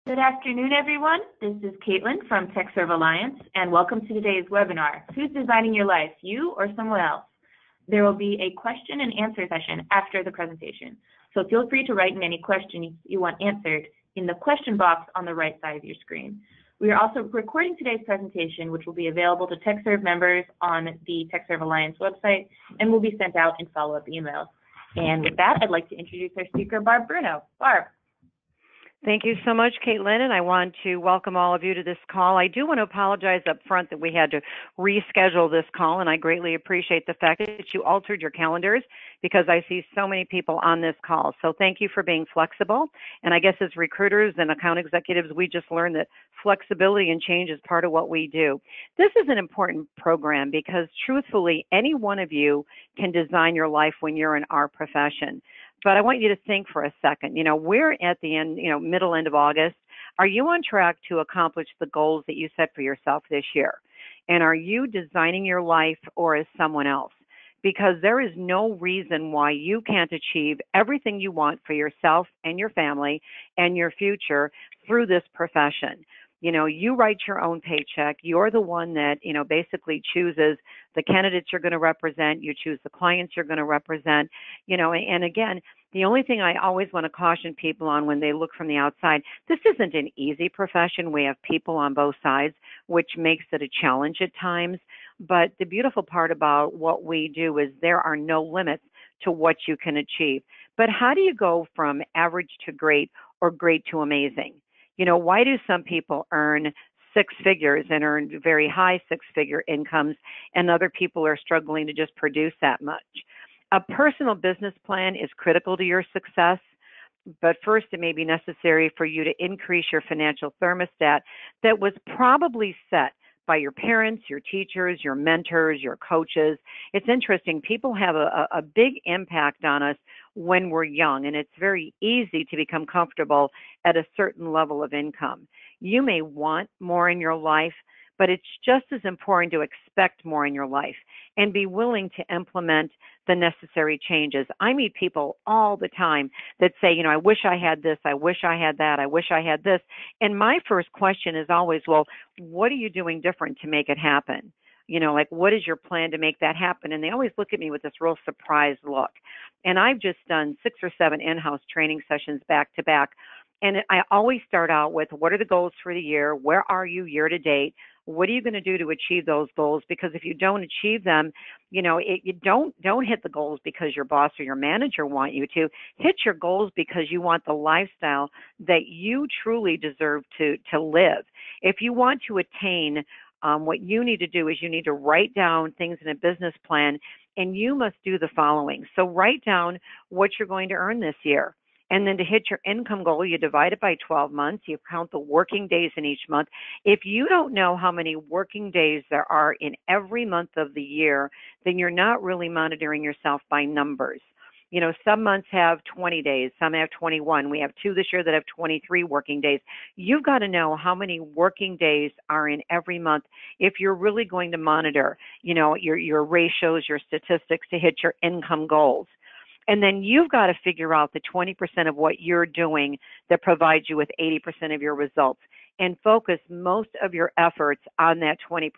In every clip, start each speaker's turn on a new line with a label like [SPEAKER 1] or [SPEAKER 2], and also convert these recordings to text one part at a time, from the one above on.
[SPEAKER 1] Good afternoon, everyone. This is Caitlin from TechServe Alliance, and welcome to today's webinar, Who's Designing Your Life, You or Someone Else? There will be a question and answer session after the presentation, so feel free to write in any questions you want answered in the question box on the right side of your screen. We are also recording today's presentation, which will be available to TechServe members on the TechServe Alliance website and will be sent out in follow-up emails. And with that, I'd like to introduce our speaker, Barb Bruno. Barb.
[SPEAKER 2] Thank you so much, Caitlin, and I want to welcome all of you to this call. I do want to apologize up front that we had to reschedule this call, and I greatly appreciate the fact that you altered your calendars because I see so many people on this call. So thank you for being flexible. And I guess as recruiters and account executives, we just learned that flexibility and change is part of what we do. This is an important program because truthfully, any one of you can design your life when you're in our profession. But I want you to think for a second, we're at the end, middle end of August. Are you on track to accomplish the goals that you set for yourself this year? And are you designing your life or is someone else? Because there is no reason why you can't achieve everything you want for yourself and your family and your future through this profession. You write your own paycheck. You're the one that, basically chooses the candidates you're going to represent. You choose the clients you're going to represent, and again, the only thing I always want to caution people on when they look from the outside, this isn't an easy profession. We have people on both sides, which makes it a challenge at times. But the beautiful part about what we do is there are no limits to what you can achieve. But how do you go from average to great or great to amazing? Why do some people earn six figures and earn very high six-figure incomes and other people are struggling to just produce that much? A personal business plan is critical to your success, but first it may be necessary for you to increase your financial thermostat that was probably set by your parents, your teachers, your mentors, your coaches. It's interesting. People have a big impact on us when we're young, and it's very easy to become comfortable at a certain level of income. You may want more in your life, but it's just as important to expect more in your life and be willing to implement the necessary changes. I meet people all the time that say, I wish I had this, I wish I had that, I wish I had this. And my first question is always, well, what are you doing different to make it happen? What is your plan to make that happen? And they always look at me with this real surprised look. And I've just done 6 or 7 in-house training sessions back to back. And I always start out with, what are the goals for the year? Where are you year to date? What are you going to do to achieve those goals? Because if you don't achieve them, you don't hit the goals because your boss or your manager want you to. Hit your goals because you want the lifestyle that you truly deserve to live. If you want to attain, what you need to do is you need to write down things in a business plan, and you must do the following. So write down what you're going to earn this year. And then to hit your income goal, you divide it by 12 months. You count the working days in each month. If you don't know how many working days there are in every month of the year, then you're not really monitoring yourself by numbers. Some months have 20 days, some have 21. We have 2 this year that have 23 working days. You've got to know how many working days are in every month if you're really going to monitor, your ratios, your statistics to hit your income goals. And then you've got to figure out the 20% of what you're doing that provides you with 80% of your results and focus most of your efforts on that 20%.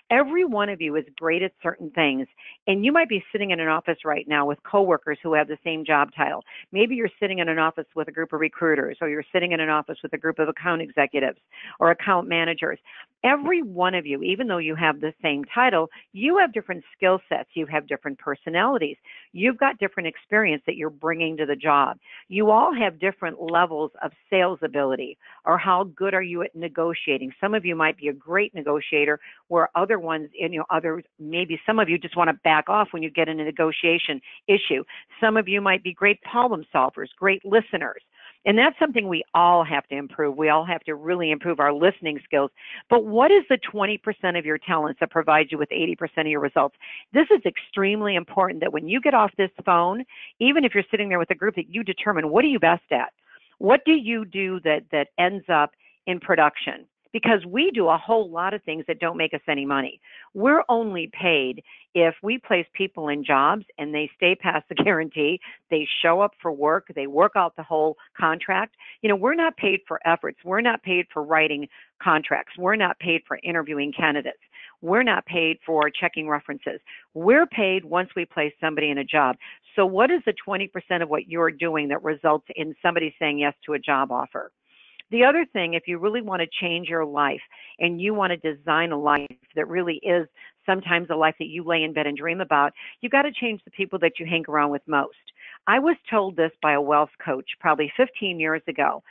[SPEAKER 2] Every one of you is great at certain things, and you might be sitting in an office right now with coworkers who have the same job title. Maybe you're sitting in an office with a group of recruiters, or you're sitting in an office with a group of account executives or account managers. Every one of you, even though you have the same title, you have different skill sets. You have different personalities. You've got different experience that you're bringing to the job. You all have different levels of sales ability, or how good are you at negotiating. Some of you might be a great negotiator, where other ones, others, maybe some of you just want to back off when you get in a negotiation issue. Some of you might be great problem solvers, great listeners. And that's something we all have to improve. We all have to really improve our listening skills. But what is the 20% of your talents that provides you with 80% of your results? This is extremely important that when you get off this phone, even if you're sitting there with a group, that you determine, what are you best at? What do you do that ends up in production? because we do a whole lot of things that don't make us any money. We're only paid if we place people in jobs and they stay past the guarantee, they show up for work, they work out the whole contract. We're not paid for efforts. We're not paid for writing contracts. We're not paid for interviewing candidates. We're not paid for checking references. We're paid once we place somebody in a job. So what is the 20% of what you're doing that results in somebody saying yes to a job offer? The other thing, if you really want to change your life and you want to design a life that really is sometimes a life that you lay in bed and dream about, you got to change the people that you hang around with most. I was told this by a wealth coach probably 15 years ago.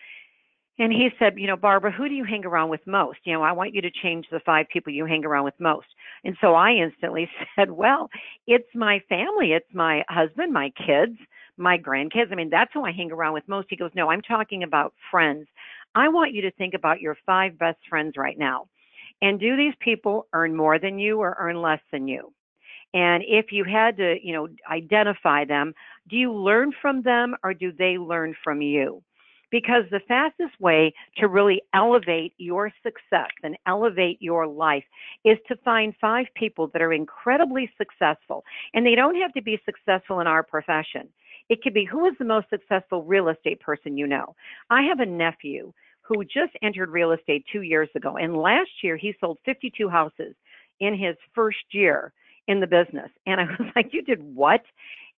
[SPEAKER 2] And he said, Barbara, who do you hang around with most? I want you to change the 5 people you hang around with most. And so I instantly said, well, it's my family. It's my husband, my kids, my grandkids. That's who I hang around with most. He goes, no, I'm talking about friends. I want you to think about your 5 best friends right now. And do these people earn more than you or earn less than you? And if you had to, identify them, do you learn from them or do they learn from you? Because the fastest way to really elevate your success and elevate your life is to find 5 people that are incredibly successful. And they don't have to be successful in our profession. It could be, who is the most successful real estate person you know? I have a nephew who just entered real estate 2 years ago. And last year, he sold 52 houses in his first year in the business. And I was like, you did what?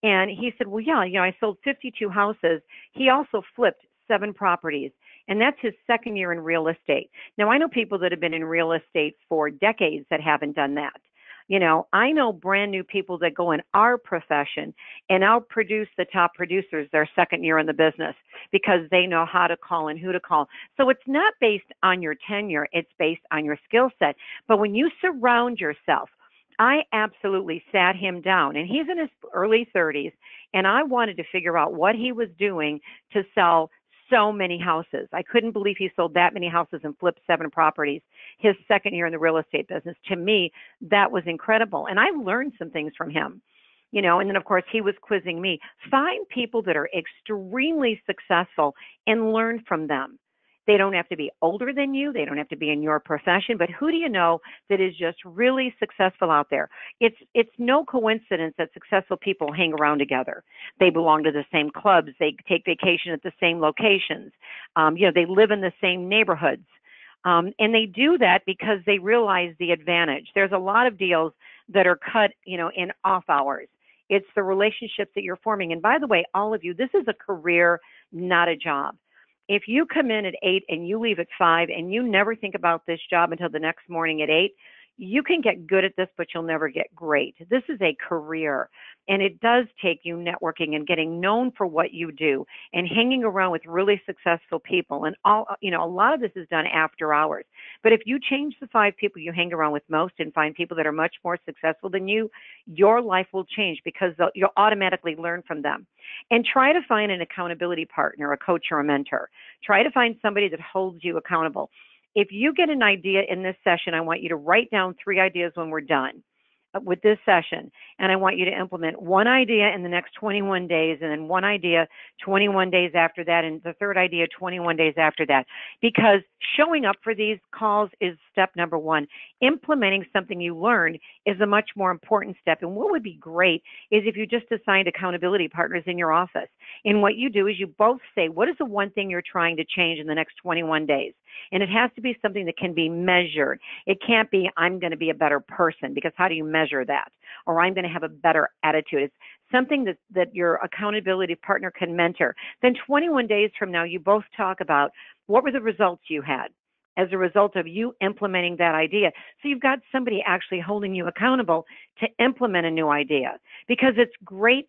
[SPEAKER 2] And he said, well, yeah, I sold 52 houses. He also flipped 7 properties. And that's his second year in real estate. Now, I know people that have been in real estate for decades that haven't done that. I know brand new people that go in our profession and outproduce the top producers their second year in the business because they know how to call and who to call. So it's not based on your tenure, it's based on your skill set. But when you surround yourself, I absolutely sat him down, and he's in his early 30s, and I wanted to figure out what he was doing to sell so many houses. I couldn't believe he sold that many houses and flipped 7 properties his second year in the real estate business. To me, that was incredible. And I learned some things from him, and then of course he was quizzing me. Find people that are extremely successful and learn from them. They don't have to be older than you. They don't have to be in your profession, but who do you know that is just really successful out there? It's no coincidence that successful people hang around together. They belong to the same clubs. They take vacation at the same locations. They live in the same neighborhoods. And they do that because they realize the advantage. There's a lot of deals that are cut, in off hours. It's the relationships that you're forming. And by the way, all of you, this is a career, not a job. If you come in at 8 and you leave at 5 and you never think about this job until the next morning at 8, you can get good at this, but you'll never get great. This is a career, and it does take you networking and getting known for what you do and hanging around with really successful people. And a lot of this is done after hours. But if you change the 5 people you hang around with most and find people that are much more successful than you, your life will change because you'll automatically learn from them. And try to find an accountability partner, a coach or a mentor. Try to find somebody that holds you accountable. If you get an idea in this session, I want you to write down 3 ideas when we're done with this session. And I want you to implement 1 idea in the next 21 days, and then 1 idea 21 days after that, and the 3rd idea 21 days after that. Because showing up for these calls is step number 1. Implementing something you learned is a much more important step. And what would be great is if you just assigned accountability partners in your office. And what you do is you both say, what is the one thing you're trying to change in the next 21 days? And it has to be something that can be measured. It can't be, I'm going to be a better person, because how do you measure that? Or I'm going to have a better attitude. It's something that your accountability partner can mentor. Then 21 days from now, you both talk about what were the results you had as a result of you implementing that idea. So you've got somebody actually holding you accountable to implement a new idea, because it's great.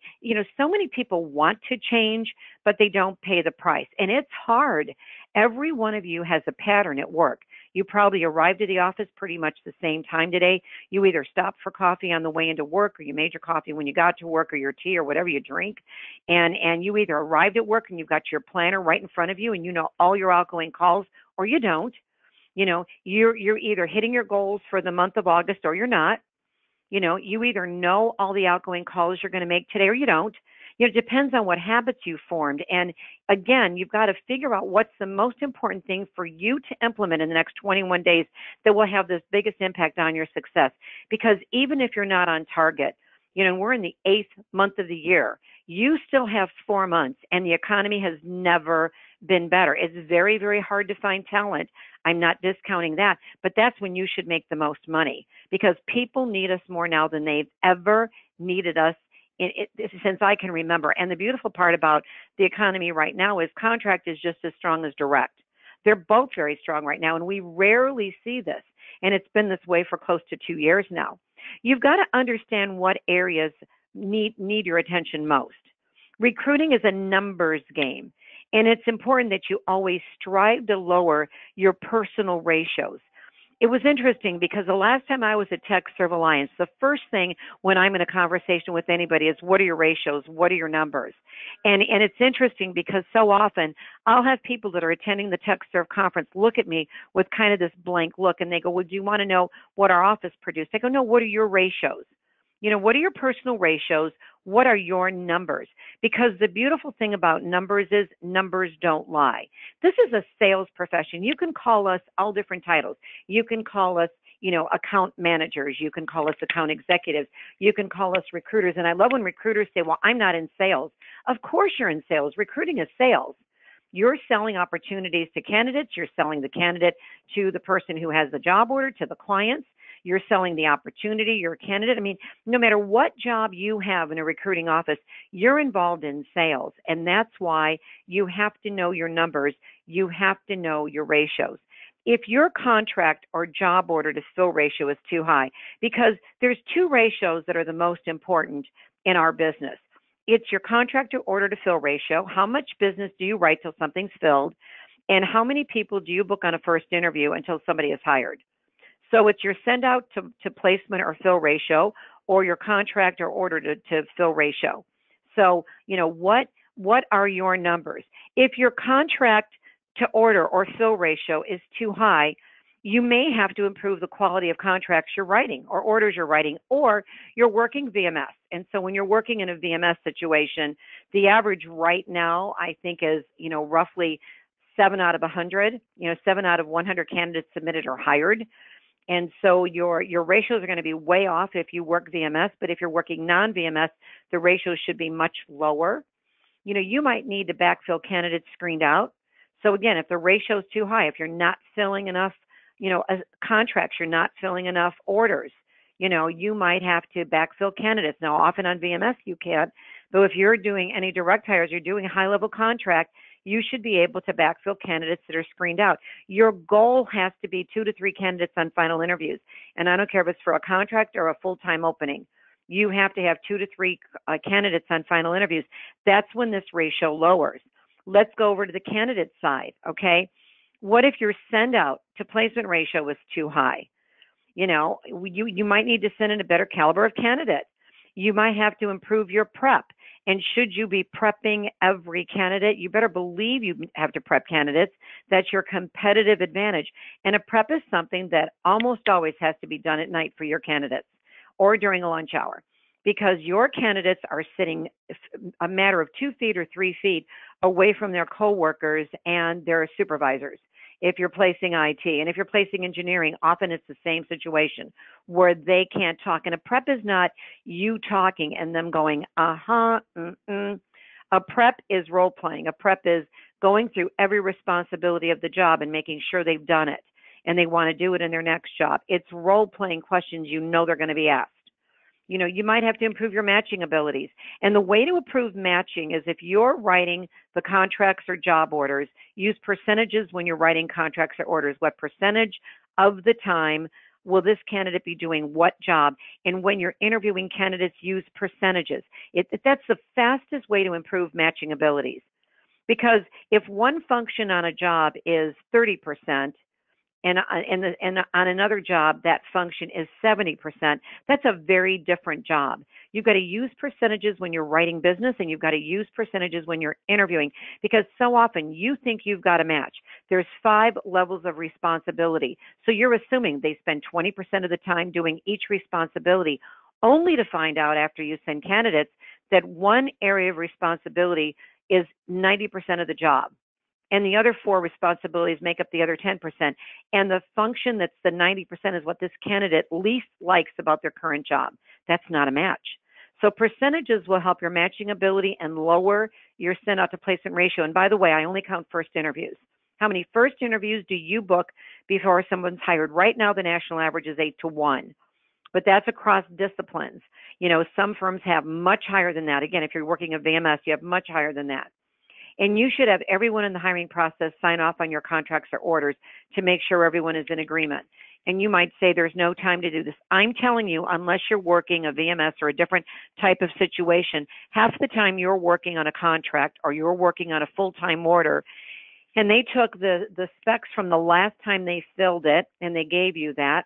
[SPEAKER 2] So many people want to change, but they don't pay the price. And it's hard. Every one of you has a pattern at work. You probably arrived at the office pretty much the same time today. You either stopped for coffee on the way into work, or you made your coffee when you got to work, or your tea, or whatever you drink. And you either arrived at work and you've got your planner right in front of you and you know all your outgoing calls, or you don't. You're either hitting your goals for the month of August or you're not. You either know all the outgoing calls you're going to make today or you don't. It depends on what habits you formed. And again, you've got to figure out what's the most important thing for you to implement in the next 21 days that will have the biggest impact on your success. Because even if you're not on target, we're in the 8th month of the year. You still have 4 months, and the economy has never been better. It's very, very hard to find talent. I'm not discounting that, but that's when you should make the most money, because people need us more now than they've ever needed us since I can remember. And the beautiful part about the economy right now is contract is just as strong as direct. They're both very strong right now, and we rarely see this. And it's been this way for close to 2 years now. You've got to understand what areas need your attention most. Recruiting is a numbers game, and it's important that you always strive to lower your personal ratios. It was interesting because the last time I was at TechServe Alliance, the first thing when I'm in a conversation with anybody is, what are your ratios? What are your numbers? And it's interesting because so often I'll have people that are attending the TechServe conference look at me with kind of this blank look, and they go, well, do you want to know what our office produced? I go, no, what are your ratios? What are your personal ratios? What are your numbers? Because the beautiful thing about numbers is numbers don't lie. This is a sales profession. You can call us all different titles. You can call us, account managers. You can call us account executives. You can call us recruiters. And I love when recruiters say, well, I'm not in sales. Of course you're in sales. Recruiting is sales. You're selling opportunities to candidates. You're selling the candidate to the person who has the job order, to the clients. You're selling the opportunity, you're a candidate. I mean, no matter what job you have in a recruiting office, you're involved in sales. And that's why you have to know your numbers. You have to know your ratios. If your contract or job order to fill ratio is too high, because there's 2 ratios that are the most important in our business. It's your contract to order to fill ratio. How much business do you write till something's filled? And how many people do you book on a first interview until somebody is hired? So it's your send out to placement or fill ratio, or your contract or order to fill ratio. So, what are your numbers? If your contract to order or fill ratio is too high, you may have to improve the quality of contracts you're writing or orders you're writing, or you're working VMS. And so when you're working in a VMS situation, the average right now, I think, is, roughly 7 out of 100, 7 out of 100 candidates submitted or hired. And so your ratios are going to be way off if you work VMS, but if you're working non-VMS, the ratios should be much lower. You might need to backfill candidates screened out. So again, if the ratio is too high, if you're not filling enough, contracts, you're not filling enough orders, you might have to backfill candidates. Now, often on VMS you can't, but if you're doing any direct hires, you're doing a high-level contract, you should be able to backfill candidates that are screened out. Your goal has to be 2 to 3 candidates on final interviews. And I don't care if it's for a contract or a full-time opening. You have to have 2 to 3 candidates on final interviews. That's when this ratio lowers. Let's go over to the candidate side, okay? What if your send out to placement ratio is too high? You might need to send in a better caliber of candidate. You might have to improve your prep. And should you be prepping every candidate, you better believe you have to prep candidates. That's your competitive advantage. And a prep is something that almost always has to be done at night for your candidates or during a lunch hour, because your candidates are sitting a matter of 2 feet or 3 feet away from their coworkers and their supervisors. If you're placing IT, and if you're placing engineering, often it's the same situation where they can't talk. And a prep is not you talking and them going, A prep is role playing. A prep is going through every responsibility of the job and making sure they've done it and they want to do it in their next job. It's role playing questions they're going to be asked. You might have to improve your matching abilities. And the way to improve matching is if you're writing the contracts or job orders, use percentages when you're writing contracts or orders. What percentage of the time will this candidate be doing what job? And when you're interviewing candidates, use percentages. That's the fastest way to improve matching abilities. Because if one function on a job is 30%, and on another job, that function is 70%. That's a very different job. You've got to use percentages when you're writing business, and you've got to use percentages when you're interviewing, because so often you think you've got a match. There's 5 levels of responsibility. So you're assuming they spend 20% of the time doing each responsibility, only to find out after you send candidates that one area of responsibility is 90% of the job, and the other 4 responsibilities make up the other 10%. And the function that's the 90% is what this candidate least likes about their current job. That's not a match. So percentages will help your matching ability and lower your send out to placement ratio. And by the way, I only count first interviews. How many first interviews do you book before someone's hired? Right now, the national average is 8 to 1. But that's across disciplines. You know, some firms have much higher than that. Again, if you're working at VMS, you have much higher than that. And you should have everyone in the hiring process sign off on your contracts or orders to make sure everyone is in agreement. And you might say there's no time to do this. I'm telling you, unless you're working a VMS or a different type of situation, half the time you're working on a contract or you're working on a full-time order, and they took the specs from the last time they filled it and they gave you that,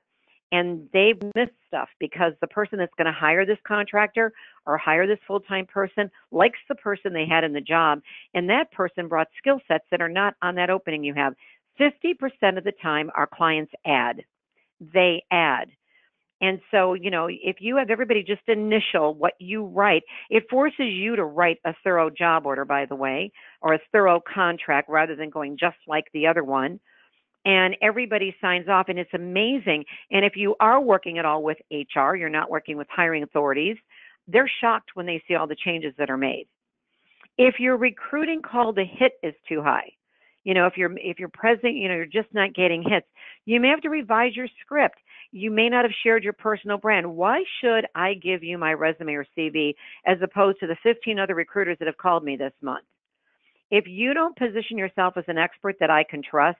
[SPEAKER 2] and they've missed stuff because the person that's going to hire this contractor or hire this full-time person likes the person they had in the job, and that person brought skill sets that are not on that opening you have. 50% of the time our clients add. They add. And so, you know, if you have everybody just initial what you write, it forces you to write a thorough job order, by the way, or a thorough contract rather than going just like the other one. And everybody signs off, and it's amazing. And if you are working at all with HR, you're not working with hiring authorities, they're shocked when they see all the changes that are made. If your recruiting call to hit is too high, you know, if you're present, you know, you're just not getting hits, you may have to revise your script. You may not have shared your personal brand. Why should I give you my resume or CV as opposed to the 15 other recruiters that have called me this month? If you don't position yourself as an expert that I can trust,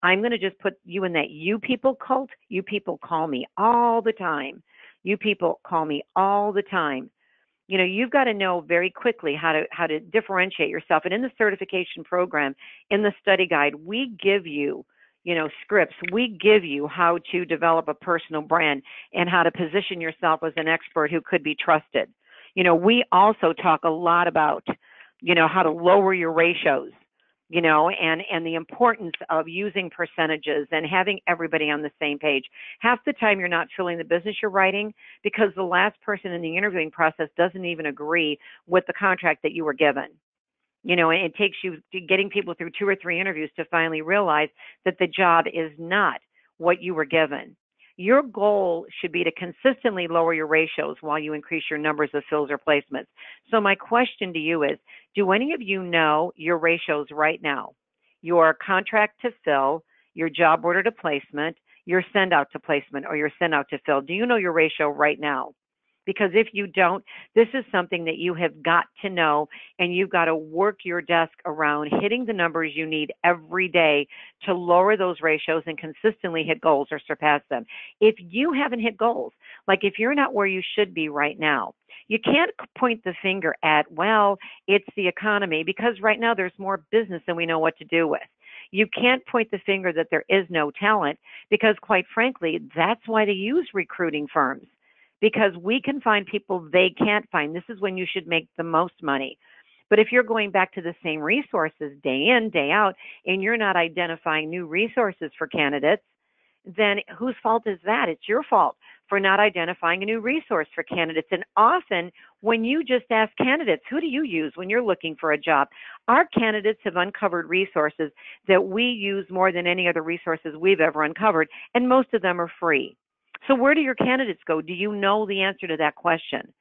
[SPEAKER 2] I'm going to just put you in that you people cult. You people call me all the time. You people call me all the time. You know, you've got to know very quickly how to differentiate yourself. And in the certification program, in the study guide, we give you, you know, scripts. We give you how to develop a personal brand and how to position yourself as an expert who could be trusted. You know, we also talk a lot about, you know, how to lower your ratios, you know, and the importance of using percentages and having everybody on the same page. Half the time you're not filling the business you're writing because the last person in the interviewing process doesn't even agree with the contract that you were given. You know, and it takes you getting people through 2 or 3 interviews to finally realize that the job is not what you were given. Your goal should be to consistently lower your ratios while you increase your numbers of fills or placements. So my question to you is, do any of you know your ratios right now? Your contract to fill, your job order to placement, your send out to placement, or your send out to fill. Do you know your ratio right now? Because if you don't, this is something that you have got to know, and you've got to work your desk around hitting the numbers you need every day to lower those ratios and consistently hit goals or surpass them. If you haven't hit goals, like if you're not where you should be right now, you can't point the finger at, well, it's the economy, because right now there's more business than we know what to do with. You can't point the finger that there is no talent, because quite frankly, that's why they use recruiting firms. Because we can find people they can't find. This is when you should make the most money. But if you're going back to the same resources day in, day out, and you're not identifying new resources for candidates, then whose fault is that? It's your fault for not identifying a new resource for candidates. And often when you just ask candidates, who do you use when you're looking for a job? Our candidates have uncovered resources that we use more than any other resources we've ever uncovered, and most of them are free. So where do your candidates go? Do you know the answer to that question?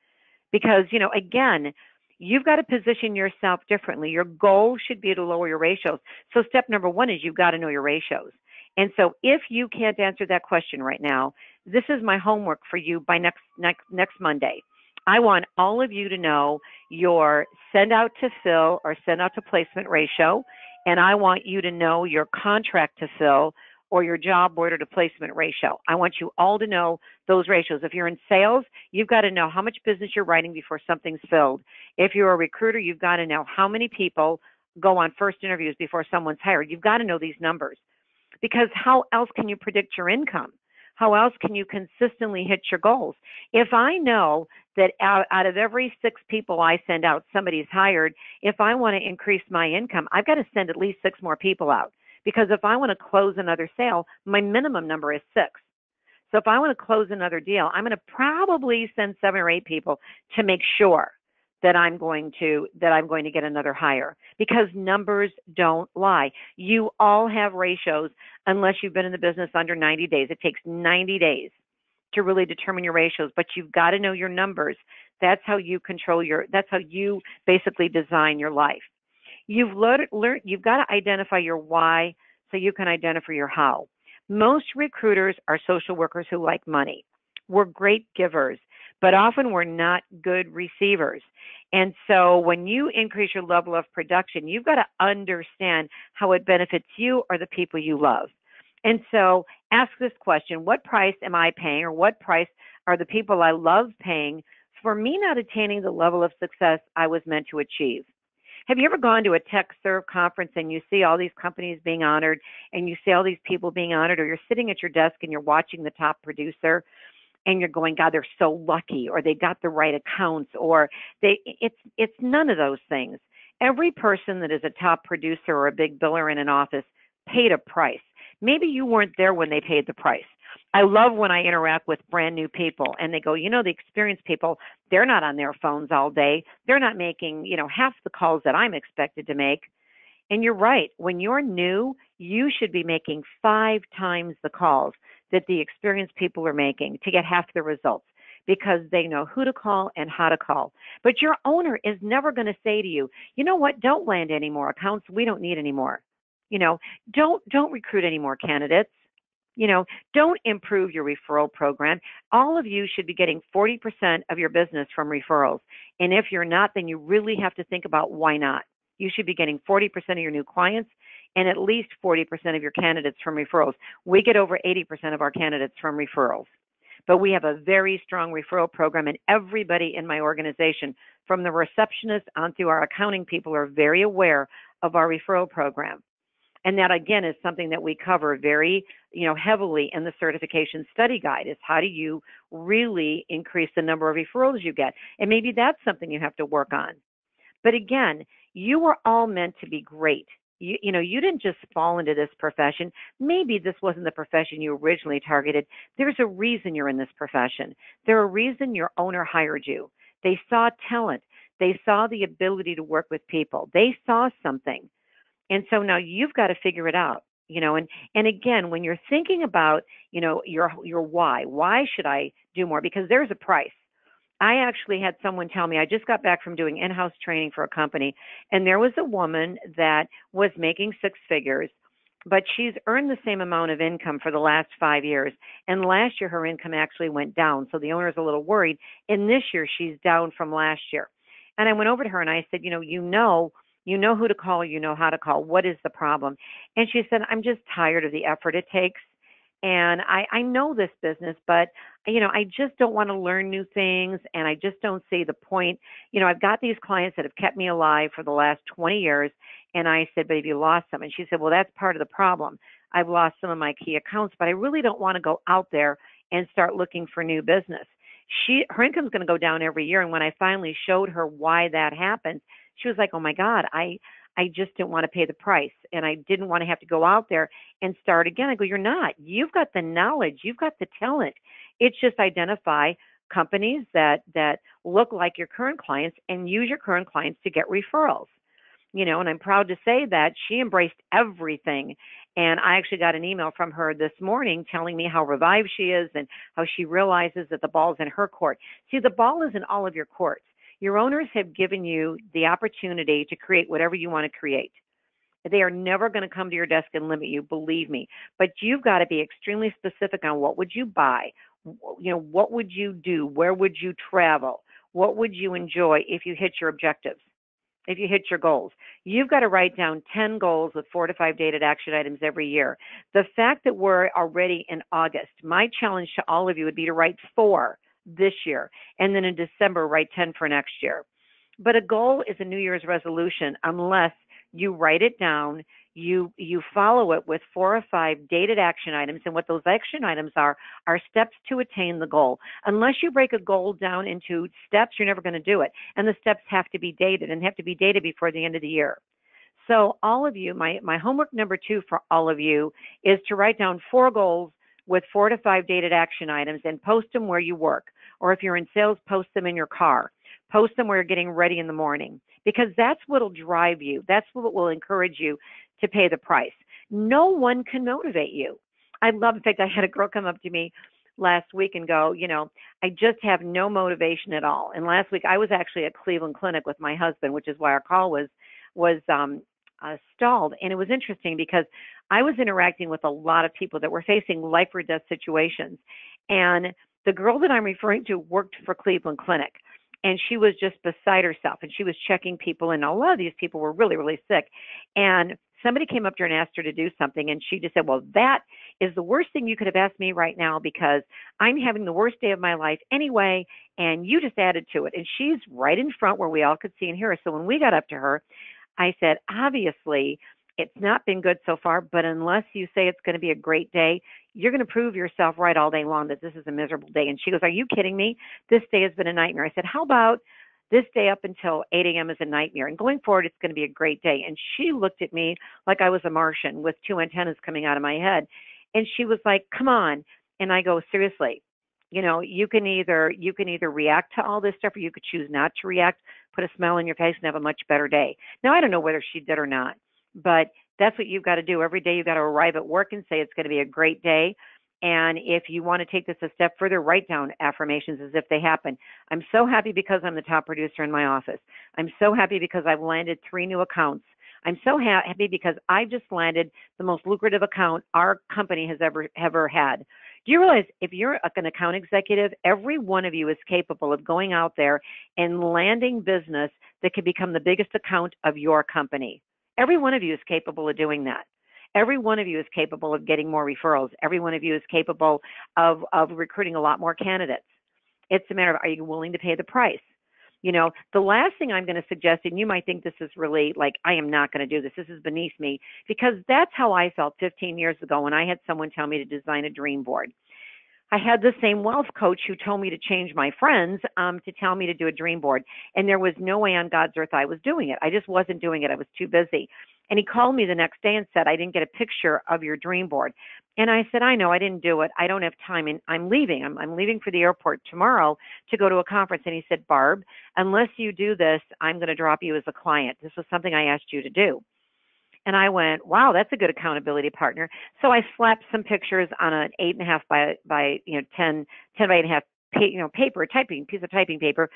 [SPEAKER 2] Because, you know, again, you've got to position yourself differently. Your goal should be to lower your ratios. So step number 1 is you've got to know your ratios. And so if you can't answer that question right now, this is my homework for you by next Monday. I want all of you to know your send out to fill or send out to placement ratio, and I want you to know your contract to fill or your job order to placement ratio. I want you all to know those ratios. If you're in sales, you've got to know how much business you're writing before something's filled. If you're a recruiter, you've got to know how many people go on first interviews before someone's hired. You've got to know these numbers, because how else can you predict your income? How else can you consistently hit your goals? If I know that out of every 6 people I send out, somebody's hired, if I want to increase my income, I've got to send at least 6 more people out. Because if I want to close another sale, my minimum number is 6. So if I want to close another deal, I'm going to probably send 7 or 8 people to make sure that I'm going to get another hire, because numbers don't lie. You all have ratios unless you've been in the business under 90 days. It takes 90 days to really determine your ratios, but you've got to know your numbers. That's how you that's how you basically design your life. You've you've got to identify your why so you can identify your how. Most recruiters are social workers who like money. We're great givers, but often we're not good receivers. And so when you increase your level of production, you've got to understand how it benefits you or the people you love. And so ask this question: what price am I paying, or what price are the people I love paying for me not attaining the level of success I was meant to achieve? Have you ever gone to a TechServe conference and you see all these companies being honored and you see all these people being honored, or you're sitting at your desk and you're watching the top producer and you're going, God, they're so lucky, or they got the right accounts, or it's none of those things. Every person that is a top producer or a big biller in an office paid a price. Maybe you weren't there when they paid the price. I love when I interact with brand new people and they go, the experienced people, they're not on their phones all day. They're not making, half the calls that I'm expected to make. And you're right. When you're new, you should be making 5 times the calls that the experienced people are making to get half the results, because they know who to call and how to call. But your owner is never going to say to you, you know what, don't land any more accounts. We don't need any more. Don't recruit any more candidates. Don't improve your referral program. All of you should be getting 40% of your business from referrals. And if you're not, then you really have to think about why not. You should be getting 40% of your new clients and at least 40% of your candidates from referrals. We get over 80% of our candidates from referrals. But we have a very strong referral program, and everybody in my organization, from the receptionist on through our accounting people, are very aware of our referral program. And that, again, is something that we cover very, heavily in the certification study guide, is how do you really increase the number of referrals you get? And maybe that's something you have to work on. But again, you were all meant to be great. You didn't just fall into this profession. Maybe this wasn't the profession you originally targeted. There's a reason you're in this profession. There's a reason your owner hired you. They saw talent. They saw the ability to work with people. They saw something. And so now you've got to figure it out, and again, when you're thinking about, your why should I do more? Because there's a price. I actually had someone tell me, I just got back from doing in-house training for a company, and there was a woman that was making 6 figures, but she's earned the same amount of income for the last 5 years. And last year, her income actually went down. So the owner's a little worried. And this year, she's down from last year. And I went over to her and I said, you know who to call, you know how to call. What is the problem? And she said, I'm just tired of the effort it takes. And I know this business, but, I just don't want to learn new things. And I just don't see the point. I've got these clients that have kept me alive for the last 20 years. And I said, but have you lost them? And she said, well, that's part of the problem. I've lost some of my key accounts, but I really don't want to go out there and start looking for new business. Her income's going to go down every year. And when I finally showed her why that happened, she was like, oh my God, I just didn't want to pay the price, and I didn't want to have to go out there and start again. I go, you're not. You've got the knowledge. You've got the talent. It's just identify companies that look like your current clients and use your current clients to get referrals. And I'm proud to say that she embraced everything. And I actually got an email from her this morning telling me how revived she is and how she realizes that the ball's in her court. See, the ball is in all of your courts. Your owners have given you the opportunity to create whatever you want to create. They are never going to come to your desk and limit you, believe me. But you've got to be extremely specific on what would you buy, what would you do, where would you travel, what would you enjoy if you hit your objectives, if you hit your goals. You've got to write down 10 goals with 4 to 5 dated action items every year. The fact that we're already in August, my challenge to all of you would be to write 4 this year, and then in December, write 10 for next year. But a goal is a New Year's resolution unless you write it down, you follow it with 4 or 5 dated action items, and what those action items are steps to attain the goal. Unless you break a goal down into steps, you're never going to do it, and the steps have to be dated and have to be dated before the end of the year. So all of you, my homework number 2 for all of you is to write down 4 goals with 4 to 5 dated action items and post them where you work. Or if you're in sales, post them in your car. Post them where you're getting ready in the morning, because that's what will drive you. That's what will encourage you to pay the price. No one can motivate you. I love, in fact, I had a girl come up to me last week and go, I just have no motivation at all. And last week I was actually at Cleveland Clinic with my husband, which is why our call was stalled. And it was interesting because I was interacting with a lot of people that were facing life or death situations. And the girl that I'm referring to worked for Cleveland Clinic, and she was just beside herself, and she was checking people, and a lot of these people were really, really sick. And somebody came up to her and asked her to do something, and she just said, well, that is the worst thing you could have asked me right now, because I'm having the worst day of my life anyway, and you just added to it. And she's right in front where we all could see and hear her. So when we got up to her, I said, obviously, it's not been good so far, but unless you say it's going to be a great day, you're going to prove yourself right all day long that this is a miserable day. And she goes, are you kidding me? This day has been a nightmare. I said, how about this day up until 8 a.m. is a nightmare, and going forward, it's going to be a great day. And she looked at me like I was a Martian with two antennas coming out of my head. And she was like, come on. And I go, seriously, you can either react to all this stuff, or you could choose not to react, put a smile on your face, and have a much better day. Now, I don't know whether she did or not, but that's what you've got to do. Every day you've got to arrive at work and say it's going to be a great day. And if you want to take this a step further, write down affirmations as if they happen. I'm so happy because I'm the top producer in my office. I'm so happy because I've landed 3 new accounts. I'm so happy because I just landed the most lucrative account our company has ever had. Do you realize if you're an account executive, every one of you is capable of going out there and landing business that could become the biggest account of your company? Every one of you is capable of doing that. Every one of you is capable of getting more referrals. Every one of you is capable of recruiting a lot more candidates. It's a matter of, are you willing to pay the price? The last thing I'm going to suggest, and you might think this is really like, I am not going to do this. This is beneath me, because that's how I felt 15 years ago when I had someone tell me to design a dream board. I had the same wealth coach who told me to change my friends to tell me to do a dream board. And there was no way on God's earth I was doing it. I just wasn't doing it. I was too busy. And he called me the next day and said, I didn't get a picture of your dream board. And I said, I know, I didn't do it. I don't have time. And I'm leaving. I'm leaving for the airport tomorrow to go to a conference. And he said, Barb, unless you do this, I'm going to drop you as a client. This was something I asked you to do. And I went, wow, that's a good accountability partner. So I slapped some pictures on an 8.5 by 10 by 8.5 paper, piece of typing paper.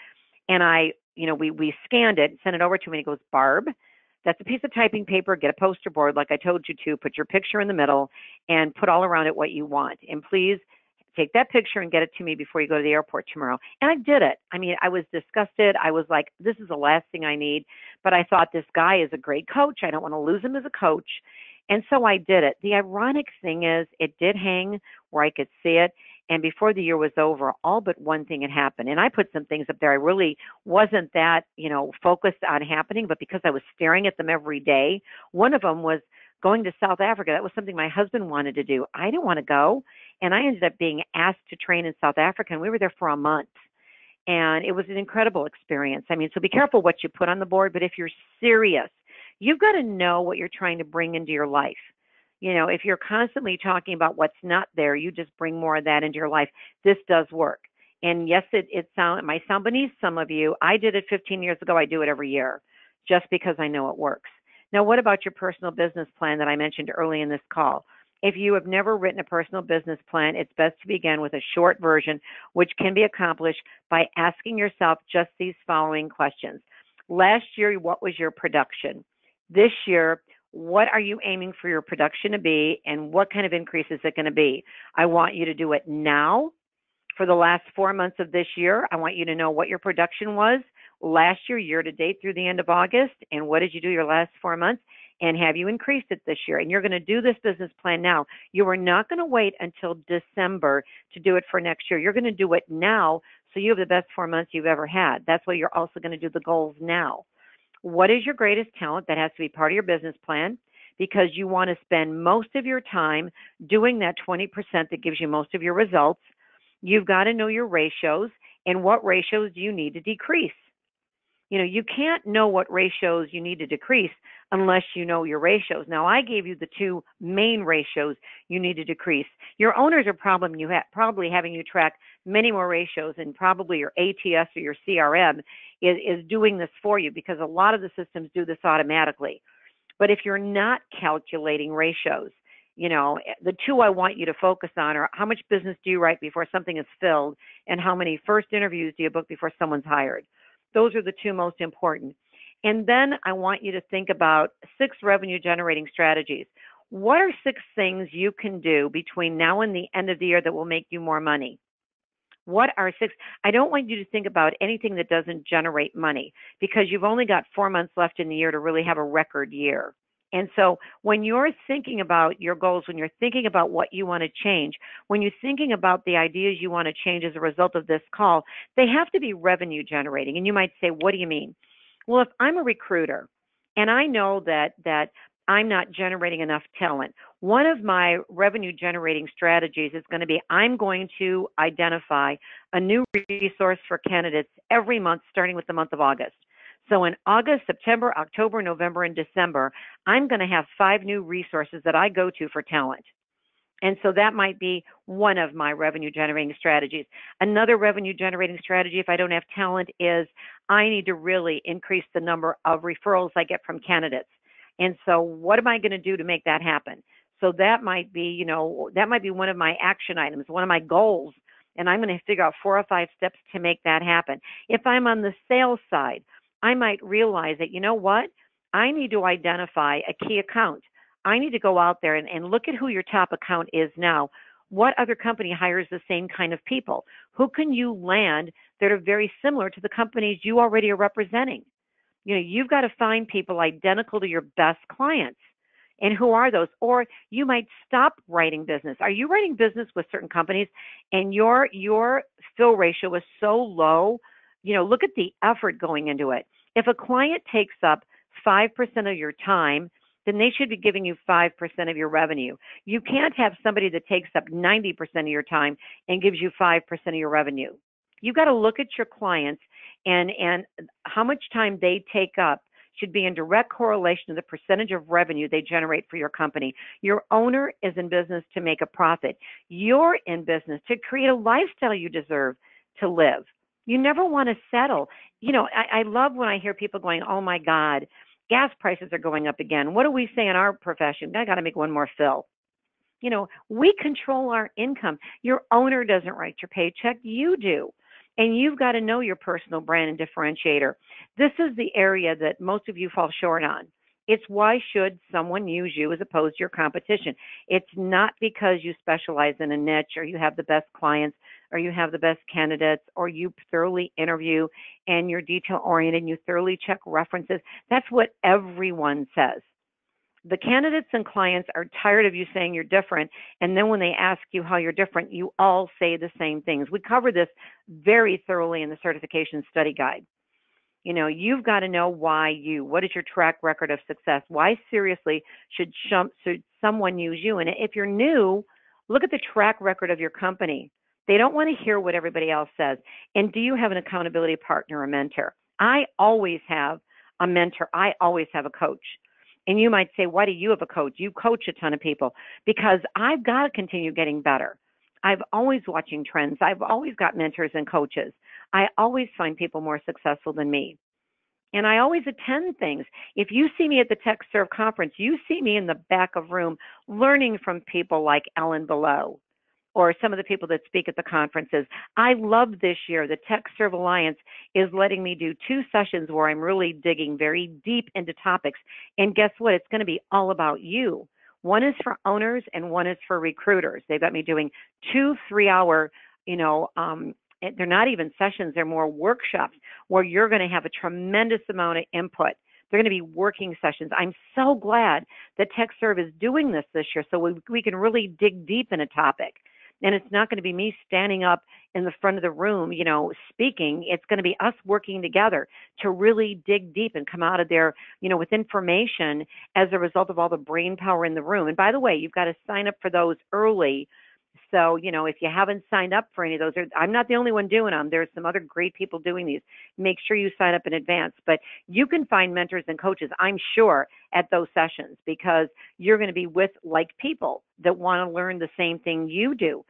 [SPEAKER 2] And we scanned it and sent it over to him. And he goes, Barb, that's a piece of typing paper. Get a poster board like I told you to. Put your picture in the middle and put all around it what you want. And please take that picture and get it to me before you go to the airport tomorrow. And I did it. I mean, I was disgusted. I was like, this is the last thing I need. But I thought, this guy is a great coach. I don't want to lose him as a coach. And so I did it. The ironic thing is, it did hang where I could see it. And before the year was over, all but one thing had happened. And I put some things up there. I really wasn't that, focused on happening, but because I was staring at them every day, one of them was going to South Africa. That was something my husband wanted to do. I didn't want to go. And I ended up being asked to train in South Africa, and we were there for a month. And it was an incredible experience. I mean, so be careful what you put on the board, but if you're serious, you've got to know what you're trying to bring into your life. If you're constantly talking about what's not there, you just bring more of that into your life. This does work. And yes, it might sound beneath some of you. I did it 15 years ago. I do it every year just because I know it works. Now, what about your personal business plan that I mentioned early in this call? If you have never written a personal business plan, it's best to begin with a short version, which can be accomplished by asking yourself just these following questions. Last year, what was your production? This year, what are you aiming for your production to be, and what kind of increase is it going to be? I want you to do it now. For the last 4 months of this year, I want you to know what your production was last year to date through the end of August, and what did you do your last 4 months, and have you increased it this year? And you're going to do this business plan now. You are not going to wait until December to do it for next year. You're going to do it now, so you have the best 4 months you've ever had. That's why you're also going to do the goals now. What is your greatest talent? That has to be part of your business plan, because you want to spend most of your time doing that 20% that gives you most of your results. You've got to know your ratios, and what ratios do you need to decrease. You can't know what ratios you need to decrease unless you know your ratios. Now, I gave you the two main ratios you need to decrease. Your owners are probably having you track many more ratios, and probably your ATS or your CRM is doing this for you, because a lot of the systems do this automatically. But if you're not calculating ratios, the two I want you to focus on are how much business do you write before something is filled, and how many first interviews do you book before someone's hired. Those are the two most important. And then I want you to think about 6 revenue generating strategies. What are 6 things you can do between now and the end of the year that will make you more money? What are 6? I don't want you to think about anything that doesn't generate money, because you've only got 4 months left in the year to really have a record year. And so when you're thinking about your goals, when you're thinking about what you want to change, when you're thinking about the ideas you want to change as a result of this call, they have to be revenue generating. And you might say, what do you mean? Well, if I'm a recruiter and I know that I'm not generating enough talent, one of my revenue generating strategies is going to be, I'm going to identify a new resource for candidates every month, starting with the month of August. So in August, September, October, November, and December, I'm going to have 5 new resources that I go to for talent. And so that might be one of my revenue generating strategies. Another revenue generating strategy, if I don't have talent, is I need to really increase the number of referrals I get from candidates. And so what am I going to do to make that happen? So that might be, that might be one of my action items, one of my goals. And I'm going to figure out 4 or 5 steps to make that happen. If I'm on the sales side, I might realize that, I need to identify a key account. I need to go out there and look at who your top account is now. What other company hires the same kind of people? Who can you land that are very similar to the companies you already are representing? You've got to find people identical to your best clients. And who are those? Or you might stop writing business. Are you writing business with certain companies and your fill ratio is so low? Look at the effort going into it. If a client takes up 5% of your time, then they should be giving you 5% of your revenue. You can't have somebody that takes up 90% of your time and gives you 5% of your revenue. You've got to look at your clients, and how much time they take up should be in direct correlation to the percentage of revenue they generate for your company. Your owner is in business to make a profit. You're in business to create a lifestyle you deserve to live. You never want to settle. I love when I hear people going, oh my God, gas prices are going up again. What do we say in our profession? I got to make one more fill. We control our income. Your owner doesn't write your paycheck. You do. And you've got to know your personal brand and differentiator. This is the area that most of you fall short on. It's why should someone use you as opposed to your competition? It's not because you specialize in a niche, or you have the best clients, or you have the best candidates, or you thoroughly interview and you're detail-oriented and you thoroughly check references. That's what everyone says. The candidates and clients are tired of you saying you're different, and then when they ask you how you're different, you all say the same things. We cover this very thoroughly in the certification study guide. You've got to know why what is your track record of success? Why seriously should someone use you? And if you're new, look at the track record of your company. They don't want to hear what everybody else says. And do you have an accountability partner or mentor? I always have a mentor. I always have a coach. And you might say, why do you have a coach? You coach a ton of people. Because I've got to continue getting better. I've always watching trends. I've always got mentors and coaches. I always find people more successful than me. And I always attend things. If you see me at the TechServe conference, you see me in the back of room learning from people like Ellen Below, or some of the people that speak at the conferences. I love this year. The TechServe Alliance is letting me do 2 sessions where I'm really digging very deep into topics. And guess what? It's going to be all about you. One is for owners and one is for recruiters. They've got me doing 2 3-hour, they're not even sessions, they're more workshops where you're going to have a tremendous amount of input. They're going to be working sessions. I'm so glad that TechServe is doing this year so we can really dig deep in a topic. And it's not going to be me standing up in the front of the room, speaking. It's going to be us working together to really dig deep and come out of there, with information as a result of all the brain power in the room. And by the way, you've got to sign up for those early So, if you haven't signed up for any of those, I'm not the only one doing them. There's some other great people doing these. Make sure you sign up in advance. But you can find mentors and coaches, I'm sure, at those sessions, because you're going to be with like people that want to learn the same thing you do.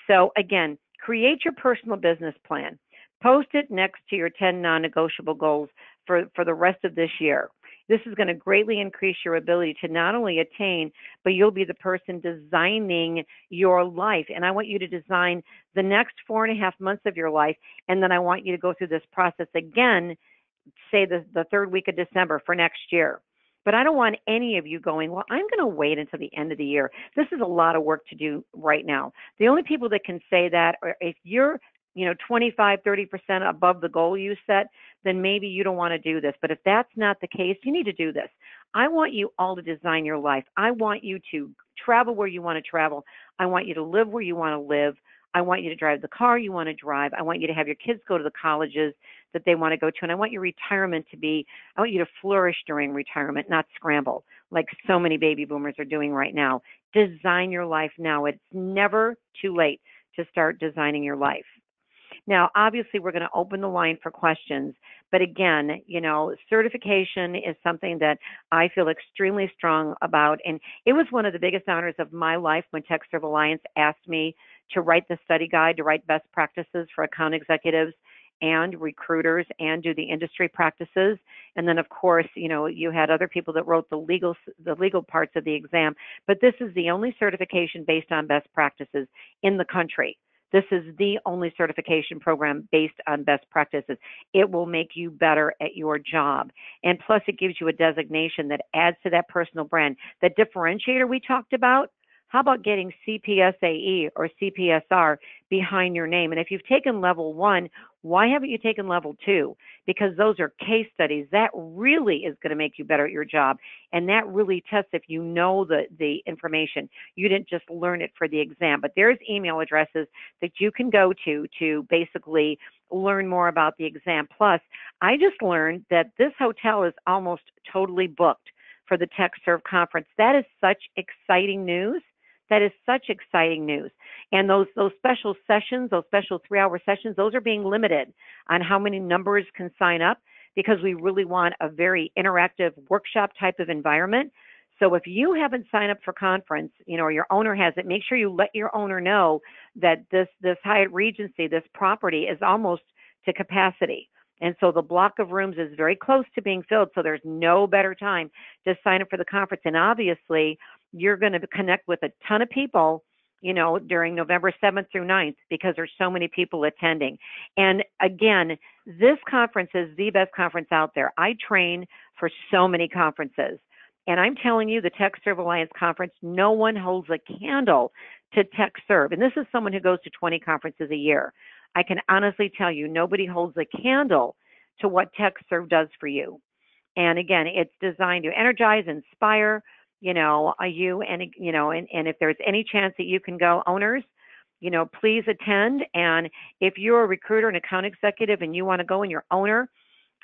[SPEAKER 2] So again, create your personal business plan. Post it next to your 10 non-negotiable goals for the rest of this year. This is going to greatly increase your ability to not only attain, but you'll be the person designing your life. And I want you to design the next 4.5 months of your life. And then I want you to go through this process again, say the third week of December for next year. But I don't want any of you going, well, I'm going to wait until the end of the year. This is a lot of work to do right now. The only people that can say that are if you're 25, 30% above the goal you set, then maybe you don't want to do this. But if that's not the case, you need to do this. I want you all to design your life. I want you to travel where you want to travel. I want you to live where you want to live. I want you to drive the car you want to drive. I want you to have your kids go to the colleges that they want to go to. And I want your retirement I want you to flourish during retirement, not scramble like so many baby boomers are doing right now. Design your life now. It's never too late to start designing your life. Now, obviously, we're going to open the line for questions. But again, certification is something that I feel extremely strong about. And it was one of the biggest honors of my life when TechServe Alliance asked me to write the study guide, to write best practices for account executives and recruiters and do the industry practices. And then, of course, you had other people that wrote the legal parts of the exam. But this is the only certification based on best practices in the country. This is the only certification program based on best practices. It will make you better at your job. And plus, it gives you a designation that adds to that personal brand. That differentiator we talked about, how about getting CPSAE or CPSR behind your name? And if you've taken level 1, why haven't you taken level 2? Because those are case studies. That really is going to make you better at your job. And that really tests if you know the information. You didn't just learn it for the exam. But there's email addresses that you can go to basically learn more about the exam. Plus, I just learned that this hotel is almost totally booked for the TechServe conference. That is such exciting news. That is such exciting news. And those special sessions, those special 3-hour sessions, those are being limited on how many numbers can sign up, because we really want a very interactive workshop type of environment. So if you haven't signed up for conference, or your owner hasn't, make sure you let your owner know that this Hyatt Regency, this property is almost to capacity. And so the block of rooms is very close to being filled. So there's no better time to sign up for the conference. And obviously, you're going to connect with a ton of people, during November 7th through 9th, because there's so many people attending. And again, this conference is the best conference out there. I train for so many conferences. And I'm telling you, the TechServe Alliance conference, no one holds a candle to TechServe. And this is someone who goes to 20 conferences a year. I can honestly tell you, nobody holds a candle to what TechServe does for you. And again, it's designed to energize, inspire, you, and if there's any chance that you can go, owners, please attend. And if you're a recruiter and account executive and you want to go and your owner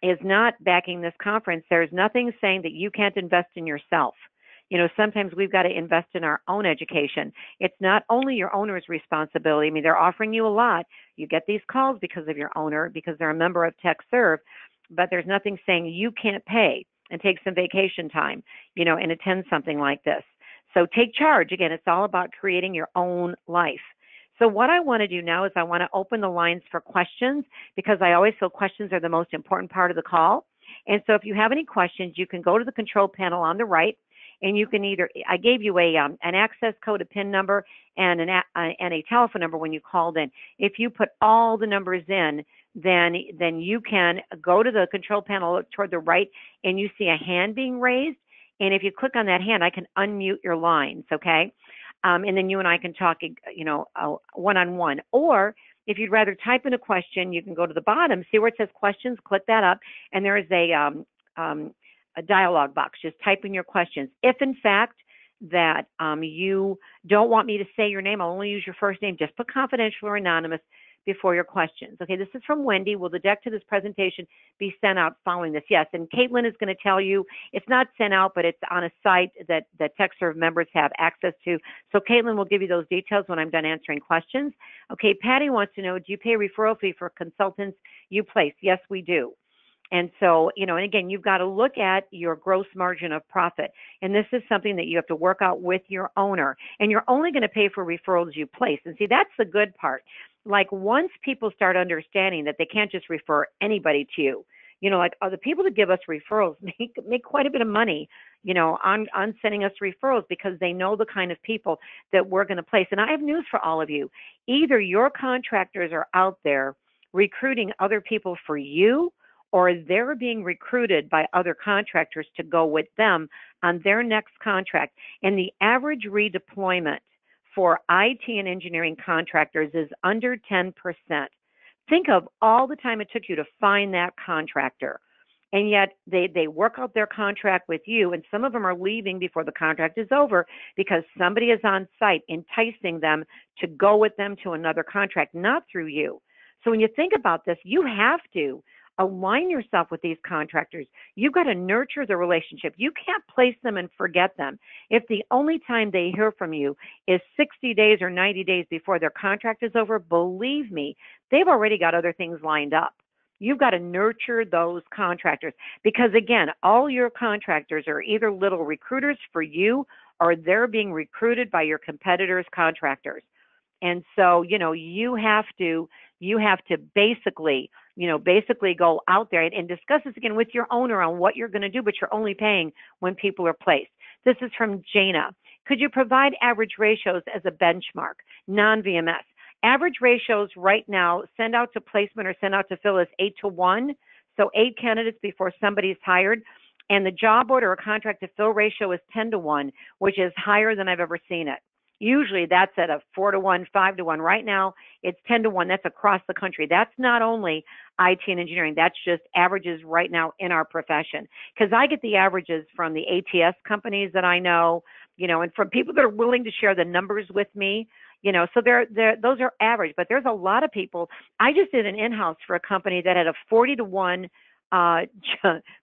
[SPEAKER 2] is not backing this conference, there's nothing saying that you can't invest in yourself. Sometimes we've got to invest in our own education. It's not only your owner's responsibility. I mean, they're offering you a lot. You get these calls because of your owner, because they're a member of TechServe, but there's nothing saying you can't pay and take some vacation time, and attend something like this. So take charge. Again, it's all about creating your own life. So what I want to do now is I want to open the lines for questions, because I always feel questions are the most important part of the call. And so if you have any questions, you can go to the control panel on the right, and you can I gave you an access code, a PIN number, and a telephone number when you called in. If you put all the numbers in, then you can go to the control panel, look toward the right, and you see a hand being raised. And if you click on that hand, I can unmute your lines, okay? And then you and I can talk, one-on-one. Or if you'd rather type in a question, you can go to the bottom, see where it says questions, click that up, and there is a dialog box. Just type in your questions. If in fact that you don't want me to say your name, I'll only use your first name, just put confidential or anonymous. before your questions. Okay, this is from Wendy. Will the deck to this presentation be sent out following this? Yes, and Caitlin is going to tell you it's not sent out, but it's on a site that TechServe members have access to. So Caitlin will give you those details when I'm done answering questions. Okay, Patty wants to know, do you pay a referral fee for consultants you place? Yes, we do. And so, and again, you've got to look at your gross margin of profit. And this is something that you have to work out with your owner. And you're only going to pay for referrals you place. And see, that's the good part. Like once people start understanding that they can't just refer anybody to you, like the people that give us referrals make quite a bit of money, on sending us referrals because they know the kind of people that we're going to place. And I have news for all of you. Either your contractors are out there recruiting other people for you, or they're being recruited by other contractors to go with them on their next contract. And the average redeployment for IT and engineering contractors is under 10%. Think of all the time it took you to find that contractor. And yet they work out their contract with you, and some of them are leaving before the contract is over because somebody is on site enticing them to go with them to another contract, not through you. So when you think about this, you have to align yourself with these contractors. You've got to nurture the relationship. You can't place them and forget them. If the only time they hear from you is 60 days or 90 days before their contract is over, believe me, they've already got other things lined up. You've got to nurture those contractors because, again, all your contractors are either little recruiters for you or they're being recruited by your competitors' contractors. And so, you have to basically go out there and discuss this again with your owner on what you're going to do, but you're only paying when people are placed. This is from Jana. Could you provide average ratios as a benchmark, non-VMS? Average ratios right now, send out to placement or send out to fill is 8-to-1. So 8 candidates before somebody's hired. And the job order or contract to fill ratio is 10-to-1, which is higher than I've ever seen it. Usually that's at a 4-to-1, 5-to-1. Right now, it's 10-to-1. That's across the country. That's not only IT and engineering. That's just averages right now in our profession. Because I get the averages from the ATS companies that I know, and from people that are willing to share the numbers with me. So those are average. But there's a lot of people. I just did an in-house for a company that had a 40-to-1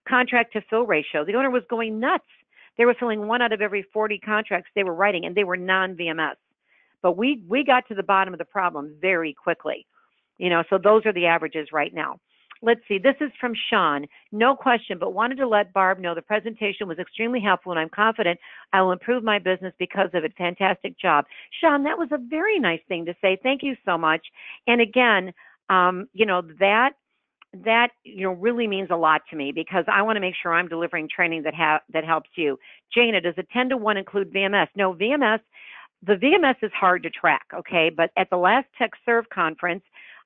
[SPEAKER 2] contract to fill ratio. The owner was going nuts. They were filling 1 out of every 40 contracts they were writing, and they were non-VMS. But we got to the bottom of the problem very quickly. So those are the averages right now. Let's see. This is from Sean. No question, but wanted to let Barb know the presentation was extremely helpful, and I'm confident I will improve my business because of it. Fantastic job. Sean, that was a very nice thing to say. Thank you so much. And again, that really means a lot to me because I want to make sure I'm delivering training that helps you. Jana, does a 10-to-1 include VMS? No, the VMS is hard to track, okay? But at the last TechServe conference,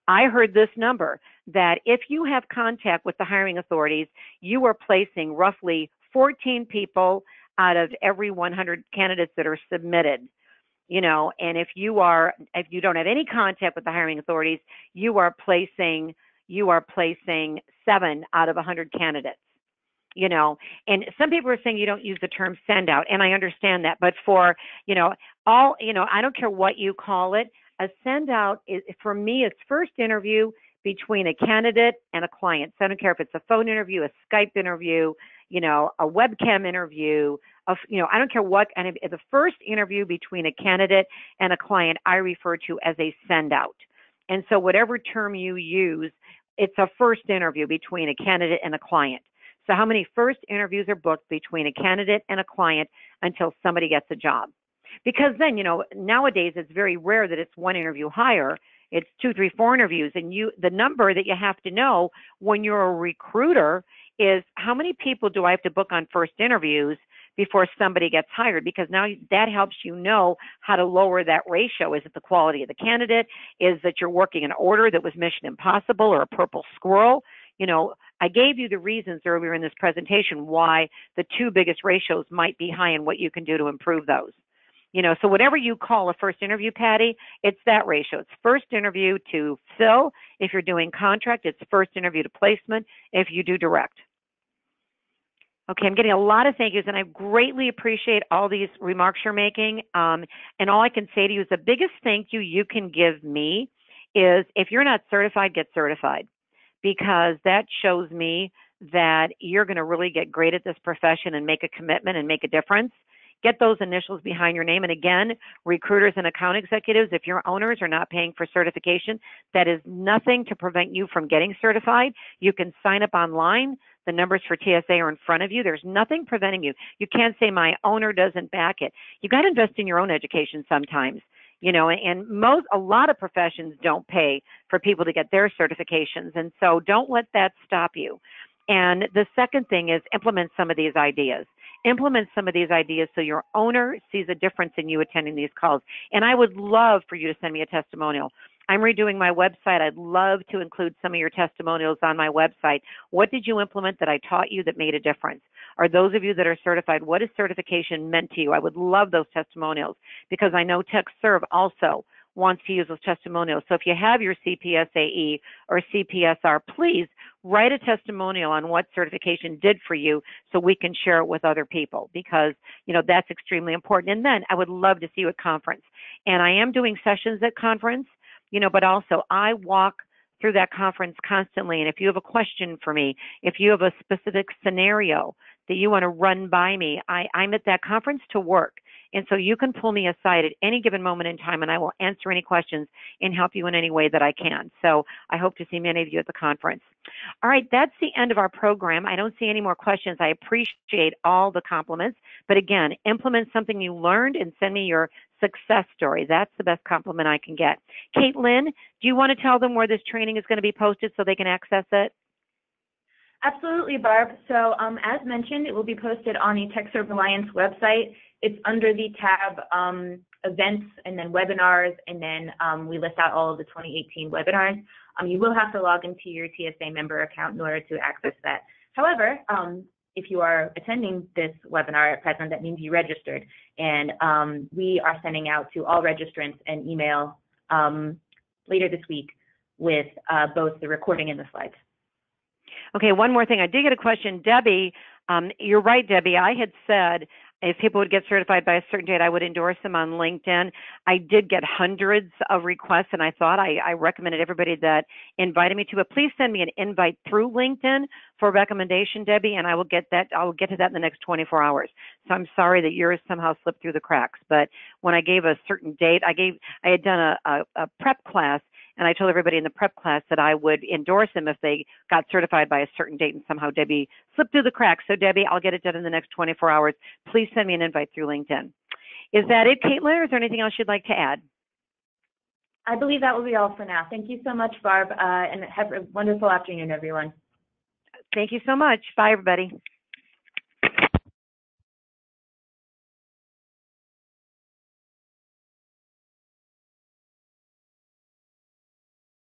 [SPEAKER 2] I heard this number that if you have contact with the hiring authorities, you are placing roughly 14 people out of every 100 candidates that are submitted. And if you don't have any contact with the hiring authorities, you are placing 7 out of 100 candidates, and some people are saying you don't use the term send out, and I understand that, but for, I don't care what you call it, a send out is, for me, it's first interview between a candidate and a client. So I don't care if it's a phone interview, a Skype interview, a webcam interview, I don't care what, and the first interview between a candidate and a client, I refer to as a send out. And so whatever term you use, it's a first interview between a candidate and a client. So how many first interviews are booked between a candidate and a client until somebody gets a job? Because then, nowadays it's very rare that it's 1 interview hire. It's 2, 3, 4 interviews. And the number that you have to know when you're a recruiter is how many people do I have to book on first interviews before somebody gets hired? Because now that helps you know how to lower that ratio. Is it the quality of the candidate? Is that you're working an order that was Mission Impossible or a purple squirrel? I gave you the reasons earlier in this presentation why the 2 biggest ratios might be high and what you can do to improve those. So whatever you call a first interview, Patty, it's that ratio. It's first interview to fill. If you're doing contract, it's first interview to placement if you do direct. Okay, I'm getting a lot of thank yous, and I greatly appreciate all these remarks you're making. And all I can say to you is the biggest thank you can give me is if you're not certified, get certified, because that shows me that you're going to really get great at this profession and make a commitment and make a difference. Get those initials behind your name. And again, recruiters and account executives, if your owners are not paying for certification, that is nothing to prevent you from getting certified. You can sign up online. The numbers for TSA are in front of you. There's nothing preventing you. You can't say my owner doesn't back it. You got to invest in your own education sometimes. You know, and a lot of professions don't pay for people to get their certifications. And so don't let that stop you. And the second thing is implement some of these ideas. Implement some of these ideas so your owner sees a difference in you attending these calls. And I would love for you to send me a testimonial. I'm redoing my website. I'd love to include some of your testimonials on my website. What did you implement that I taught you that made a difference? Or those of you that are certified, what has certification meant to you? I would love those testimonials because I know TechServe also wants to use those testimonials. So if you have your CPSAE or CPSR, please write a testimonial on what certification did for you so we can share it with other people because, you know, that's extremely important. And then I would love to see you at conference. And I am doing sessions at conference, you know, but also I walk through that conference constantly. And if you have a question for me, if you have a specific scenario that you want to run by me, I'm at that conference to work. And so you can pull me aside at any given moment in time and I will answer any questions and help you in any way that I can. So I hope to see many of you at the conference. All right, that's the end of our program. I don't see any more questions. I appreciate all the compliments. But again, implement something you learned and send me your success story. That's the best compliment I can get. Caitlin, do you want to tell them where this training is going to be posted so they can access it?
[SPEAKER 1] Absolutely, Barb. So as mentioned, it will be posted on the TechServe Alliance website. It's under the tab events and then webinars, and then we list out all of the 2018 webinars. You will have to log into your TSA member account in order to access that. However, if you are attending this webinar at present, that means you registered. And we are sending out to all registrants an email later this week with both the recording and the slides.
[SPEAKER 2] Okay, one more thing. I did get a question. Debbie, you're right, Debbie. I had said if people would get certified by a certain date, I would endorse them on LinkedIn. I did get hundreds of requests, and I thought I recommended everybody that invited me to. But please send me an invite through LinkedIn for recommendation, Debbie, and I will get that. I will get to that in the next 24 hours. So I'm sorry that yours somehow slipped through the cracks. But when I gave a certain date, I had done a prep class. And I told everybody in the prep class that I would endorse them if they got certified by a certain date, and somehow Debbie slipped through the cracks. So Debbie, I'll get it done in the next 24 hours. Please send me an invite through LinkedIn. Is that it, Caitlin, or is there anything else you'd like to add?
[SPEAKER 1] I believe that will be all for now. Thank you so much, Barb, and have a wonderful afternoon, everyone.
[SPEAKER 2] Thank you so much. Bye, everybody.